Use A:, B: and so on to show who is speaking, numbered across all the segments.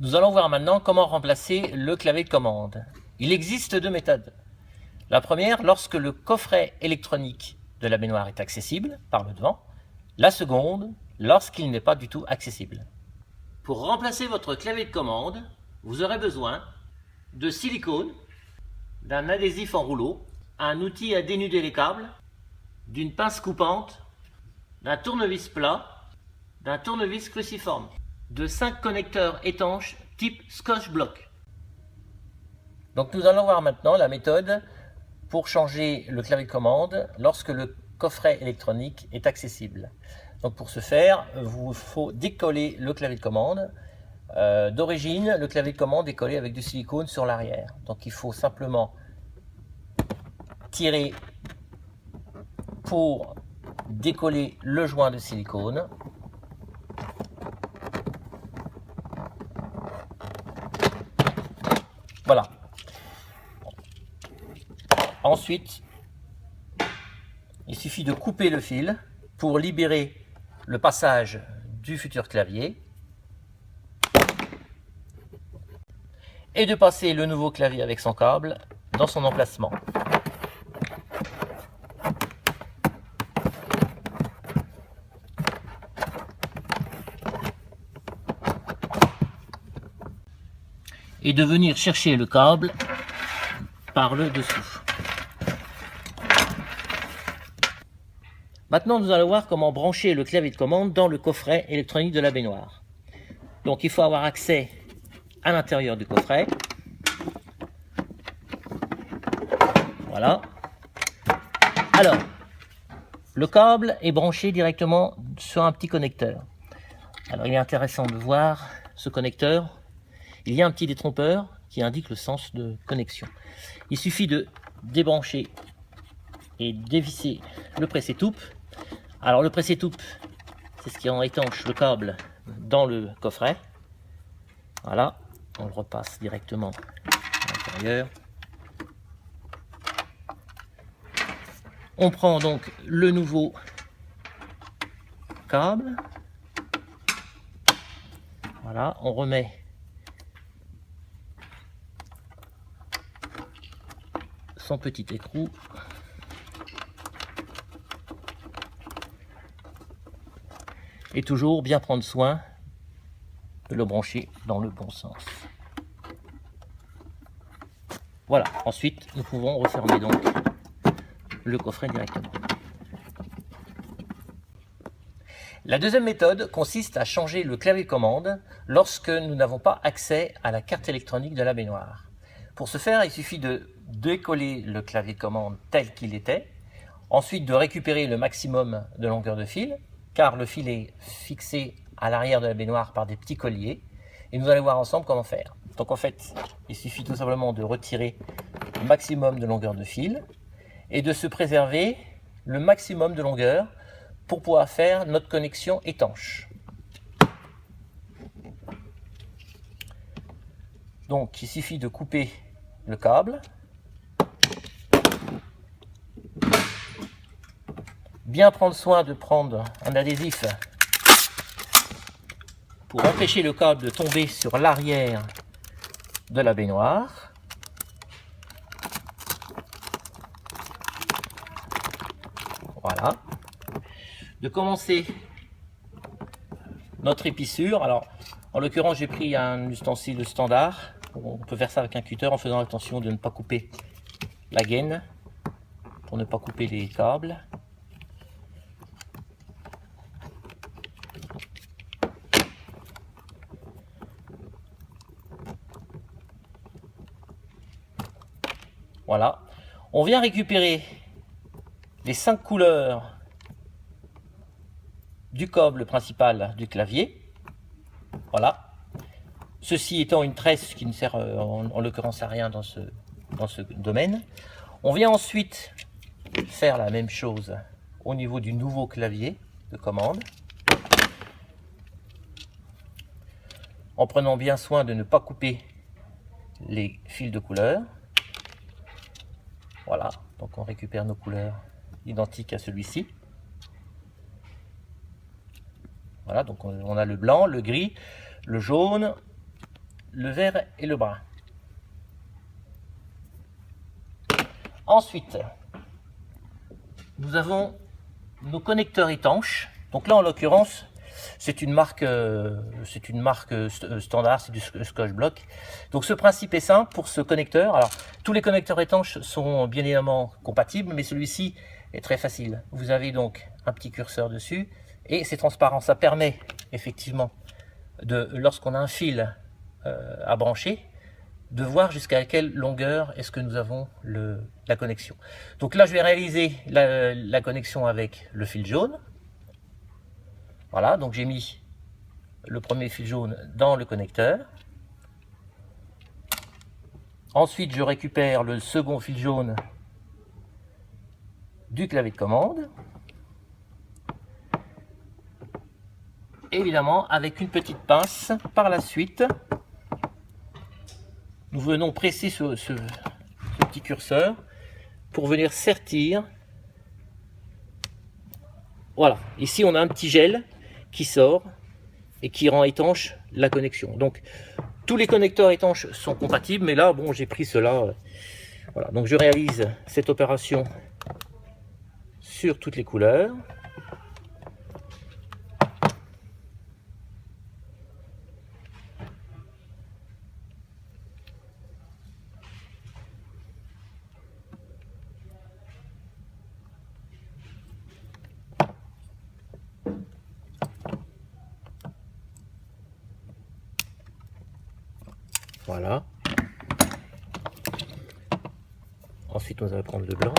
A: Nous allons voir maintenant comment remplacer le clavier de commande. Il existe deux méthodes. La première, lorsque le coffret électronique de la baignoire est accessible par le devant. La seconde, lorsqu'il n'est pas du tout accessible. Pour remplacer votre clavier de commande, vous aurez besoin de silicone, d'un adhésif en rouleau, un outil à dénuder les câbles, d'une pince coupante, d'un tournevis plat, d'un tournevis cruciforme, de 5 connecteurs étanches type Scotch Block. Donc nous allons voir maintenant la méthode pour changer le clavier de commande lorsque le coffret électronique est accessible. Donc pour ce faire, il vous faut décoller le clavier de commande. D'origine, le clavier de commande est collé avec du silicone sur l'arrière. Donc il faut simplement tirer pour décoller le joint de silicone. Voilà. Ensuite, il suffit de couper le fil pour libérer le passage du futur clavier et de passer le nouveau clavier avec son câble dans son emplacement. Et de venir chercher le câble par le dessous. Maintenant, nous allons voir comment brancher le clavier de commande dans le coffret électronique de la baignoire. Donc, il faut avoir accès à l'intérieur du coffret. Voilà. Alors, le câble est branché directement sur un petit connecteur. Alors, il est intéressant de voir ce connecteur. Il y a un petit détrompeur qui indique le sens de connexion. Il suffit de débrancher et dévisser le pressé-toupe. Alors le pressé-toupe, c'est ce qui en étanche le câble dans le coffret. Voilà, on le repasse directement à l'intérieur. On prend donc le nouveau câble. Voilà, on remet son petit écrou. Et toujours bien prendre soin de le brancher dans le bon sens. Voilà, ensuite nous pouvons refermer donc le coffret directement. La deuxième méthode consiste à changer le clavier de commande lorsque nous n'avons pas accès à la carte électronique de la baignoire. Pour ce faire, il suffit de décoller le clavier de commande tel qu'il était, ensuite de récupérer le maximum de longueur de fil, car le fil est fixé à l'arrière de la baignoire par des petits colliers, et nous allons voir ensemble comment faire. Donc en fait, il suffit tout simplement de retirer le maximum de longueur de fil et de se préserver le maximum de longueur pour pouvoir faire notre connexion étanche. Donc il suffit de couper le câble, bien prendre soin de prendre un adhésif pour empêcher le câble de tomber sur l'arrière de la baignoire. Voilà. De commencer notre épissure. Alors, en l'occurrence, j'ai pris un ustensile standard. On peut faire ça avec un cutter en faisant attention de ne pas couper la gaine pour ne pas couper les câbles. Voilà. On vient récupérer les 5 couleurs du câble principal du clavier. Voilà. Ceci étant une tresse qui ne sert en l'occurrence à rien dans ce domaine. On vient ensuite faire la même chose au niveau du nouveau clavier de commande. En prenant bien soin de ne pas couper les fils de couleur. Voilà, donc on récupère nos couleurs identiques à celui-ci. Voilà, donc on a le blanc, le gris, le jaune, le vert et le brun. Ensuite, nous avons nos connecteurs étanches. Donc là, en l'occurrence, c'est une marque standard, c'est du Scotch Block. Donc ce principe est simple pour ce connecteur. Alors, tous les connecteurs étanches sont bien évidemment compatibles, mais celui-ci est très facile. Vous avez donc un petit curseur dessus et c'est transparent. Ça permet effectivement, lorsqu'on a un fil à brancher, de voir jusqu'à quelle longueur est-ce que nous avons la connexion. Donc là, je vais réaliser la connexion avec le fil jaune. Voilà, donc j'ai mis le premier fil jaune dans le connecteur. Ensuite, je récupère le second fil jaune du clavier de commande. Évidemment, avec une petite pince, par la suite, nous venons presser ce petit curseur pour venir sertir. Voilà, ici on a un petit gel qui sort et qui rend étanche la connexion. Donc tous les connecteurs étanches sont compatibles, mais là bon, j'ai pris cela. Voilà, donc je réalise cette opération sur toutes les couleurs. Voilà. Ensuite, on va prendre le blanc.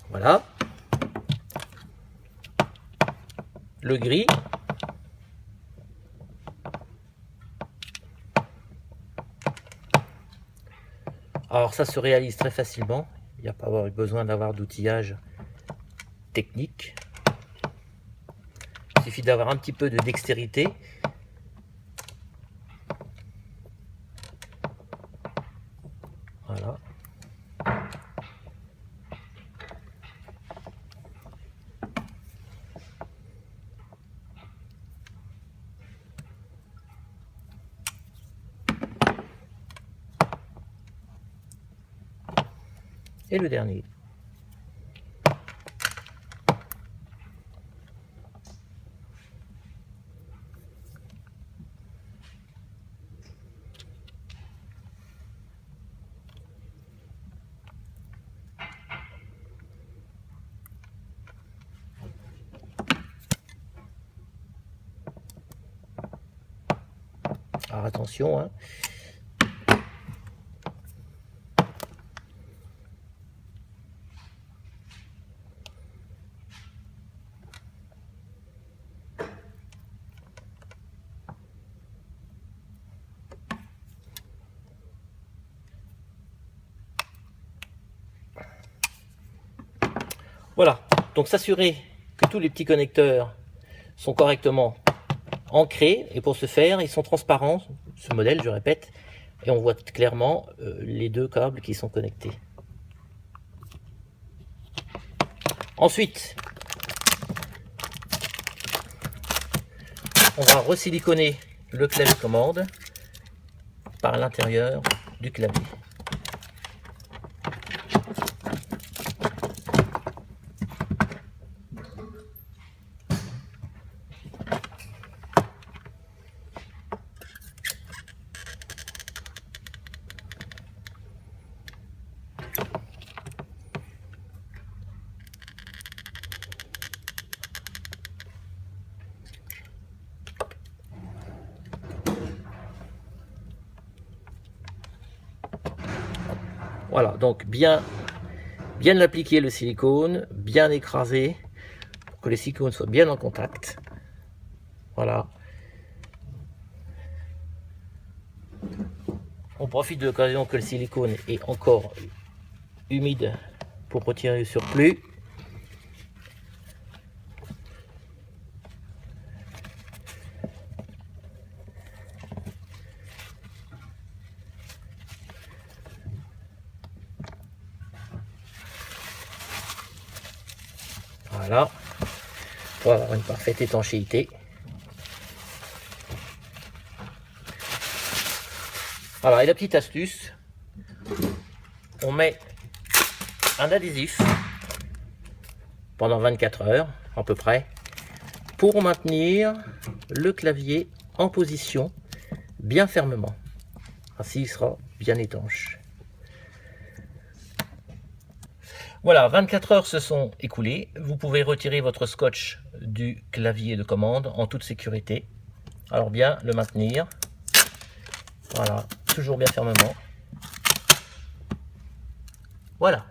A: Voilà. Le gris. Alors ça se réalise très facilement. Il n'y a pas besoin d'avoir d'outillage technique. Il suffit d'avoir un petit peu de dextérité. Voilà. Et le dernier. Alors attention, hein. Voilà, donc s'assurer que tous les petits connecteurs sont correctement ancrés, et pour ce faire, ils sont transparents, ce modèle, je répète, et on voit clairement les deux câbles qui sont connectés. Ensuite, on va resiliconer le clavier de commande par l'intérieur du clavier. Voilà, donc bien appliquer le silicone, bien écraser pour que le silicone soit bien en contact. Voilà. On profite de l'occasion que le silicone est encore humide pour retirer le surplus. Voilà, pour avoir une parfaite étanchéité. Alors, et la petite astuce, on met un adhésif pendant 24 heures à peu près pour maintenir le clavier en position bien fermement. Ainsi, il sera bien étanche. Voilà, 24 heures se sont écoulées. Vous pouvez retirer votre scotch du clavier de commande en toute sécurité. Alors bien le maintenir. Voilà, toujours bien fermement. Voilà.